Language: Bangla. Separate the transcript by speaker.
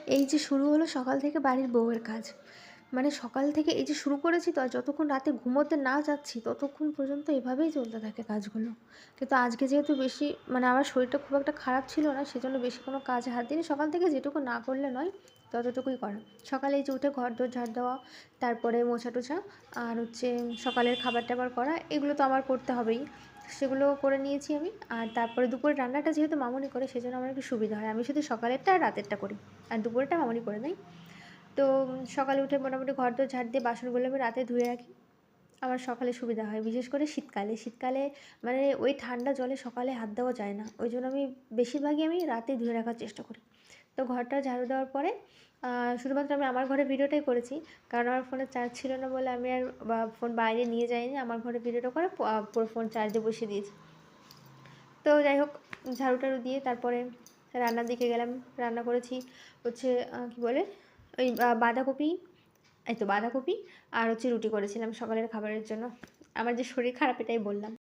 Speaker 1: এই যে শুরু হলো সকাল থেকে বাড়ির বউয়ের কাজ। মানে সকাল থেকে এই যে শুরু করেছি তো আর যতক্ষণ রাতে ঘুমোতে না যাচ্ছি ততক্ষণ পর্যন্ত এভাবেই চলতে থাকে কাজগুলো। কিন্তু আজকে যেহেতু বেশি মানে আমার শরীরটা খুব একটা খারাপ ছিল না, সেজন্য বেশি কোনো কাজে হাত দিইনি। সকাল থেকে যেটুকু না করলে নয় ততটুকুই করা। সকালে এই যে উঠে ঘর-দোর ঝাড় দেওয়া, তারপরে মোছা-টোছা আর হচ্ছে সকালের খাবার-টাবার করা, এগুলো তো আমার করতে হবেই। সেগুলো করে নিয়েছি আমি। আর তারপরে দুপুরের রান্নাটা যেহেতু মামুনি করে সেজন্য আমার একটু সুবিধা হয়। আমি শুধু সকালেরটা আর রাতেরটা করি। আর দুপুরেরটা মামুনি করে দেয়। তো সকালে উঠে মোটামুটি ঘর-দোর ঝাড় দিয়ে বাসনগুলো আমি রাতে ধুয়ে রাখি। আমার সকালে সুবিধা হয়। বিশেষ করে শীতকালে। শীতকালে মানে ওই ঠান্ডা জলে সকালে হাত দেওয়া যায় না। ওইজন্য আমি বেশিরভাগই আমি রাতেই ধুয়ে রাখার চেষ্টা করি। তো ঘরটা ঝাড়ু দেওয়ার পরে শুধুমাত্র আমি আমার ঘরে ভিডিওটাই করেছি। কারণ আমার ফোনে চার্জ ছিল না বলে আমি আর ফোন বাইরে নিয়ে যাইনি। আমার ঘরে ভিডিওটা করে পুরো ফোন চার্জে বসিয়ে দিয়েছি। তো যাই হোক, ঝাড়ু-টাড়ু দিয়ে তারপরে রান্নার দিকে গেলাম। রান্না করেছি হচ্ছে কী বলে ওই বাঁধাকপি, এই তো বাঁধাকপি আর হচ্ছে রুটি করেছিলাম সকালের খাবারের জন্য। আমার যে শরীর খারাপ এটাই বললাম।